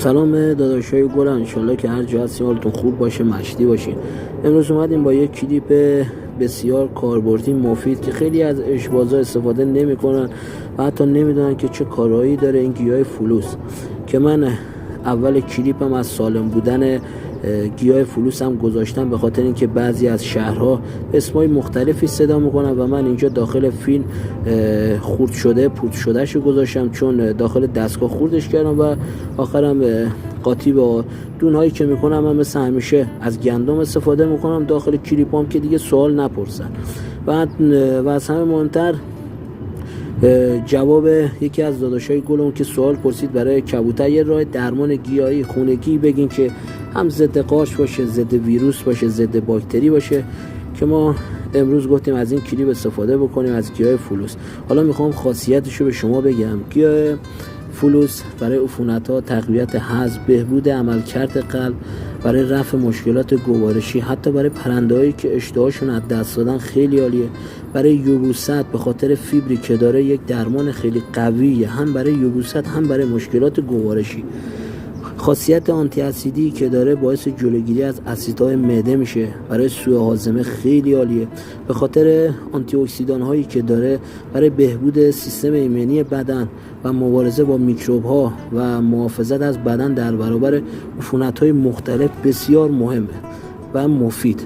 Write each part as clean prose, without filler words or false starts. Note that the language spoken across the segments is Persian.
سلام داداشای گلم، انشالله که هر جا هستین حالتون خوب باشه، مشتی باشین. امروز اومدیم با یک کلیپ بسیار کاربردی مفید که خیلی از اشبازا استفاده نمیکنن و حتی نمیدونن که چه کارایی داره این گیاه فلوس، که من اول کلیپم از سالم بودن گیاه فلوس هم گذاشتم، به خاطر اینکه بعضی از شهرها اسمای مختلفی صدا میکنن و من اینجا داخل فیلم خورد شده پود شدهشو گذاشتم، چون داخل دستگاه خوردش کردم و آخرم قاطی با دونهایی که میکنم من مثل همیشه از گندم استفاده میکنم داخل کلیپام که دیگه سوال نپرسن. و از همه مهمتر جواب یکی از داداشای گلم که سوال پرسید برای کبوتر یه راه درمان گیاهی خونگی بگین که هم ضد قارچ باشه، ضد ویروس باشه، ضد باکتری باشه، که ما امروز گفتیم از این کلیپ استفاده بکنیم از گیاه فلوس. حالا میخوام خاصیتشو به شما بگم. گیاه فلوس برای عفونت‌ها، تقویت هضم، بهبود عملکرد قلب، برای رفع مشکلات گوارشی، حتی برای پرنده‌هایی که اشتهاشون از دست دادن خیلی عالیه. برای یبوست به خاطر فیبری که داره یک درمان خیلی قویه، هم برای یبوست هم برای مشکلات گوارشی. خاصیت آنتی اسیدی که داره باعث جلوگیری از اسیدهای معده میشه، برای سوء هاضمه خیلی عالیه. به خاطر آنتی اکسیدان هایی که داره برای بهبود سیستم ایمنی بدن و مبارزه با میکروب ها و محافظت از بدن در برابر عفونت های مختلف بسیار مهمه و مفید.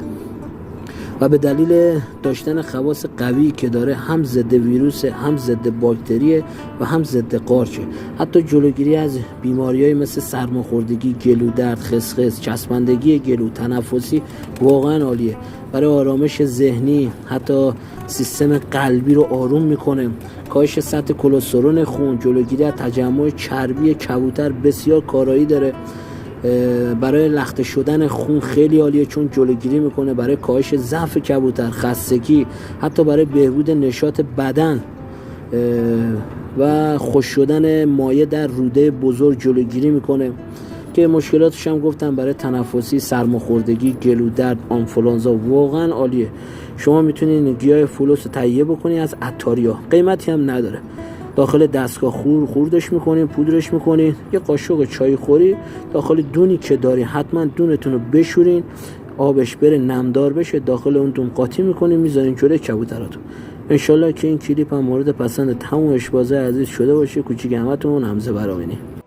و به دلیل داشتن خواص قوی که داره، هم ضد ویروس، هم ضد باکتریه و هم ضد قارچه. حتی جلوگیری از بیماریایی مثل سرماخوردگی، گلو درد، خسخس، چسبندگی گلو، تنفسی واقعا عالیه. برای آرامش ذهنی، حتی سیستم قلبی رو آروم میکنه. کاهش سطح کلسترول خون، جلوگیری از تجمع چربی کبوتر بسیار کارایی داره. برای لخته شدن خون خیلی عالیه، چون جلوگیری میکنه. برای کاهش ضعف کبوتر، خستگی، حتی برای بهبود نشاط بدن و خوش شدن مایع در روده بزرگ جلوگیری میکنه، که مشکلاتش هم گفتم برای تنفسی، سرماخوردگی، گلو درد، آنفولانزا واقعا عالیه. شما میتونید گیاه فلوس رو تهیه بکنید از عطاریا، قیمتی هم نداره. داخل دستگاه خوردش میکنین، پودرش میکنین، یه قاشق چای خوری داخل دونی که داری حتما دونتون رو بشورین، آبش بره نمدار بشه، داخل اون دون قاطی میکنین، میذارین جلوی کبوتراتون. انشالله که این کلیپ هم مورد پسند تمام اشبازای عزیز شده باشه. کوچیک همتون حمزه براینی.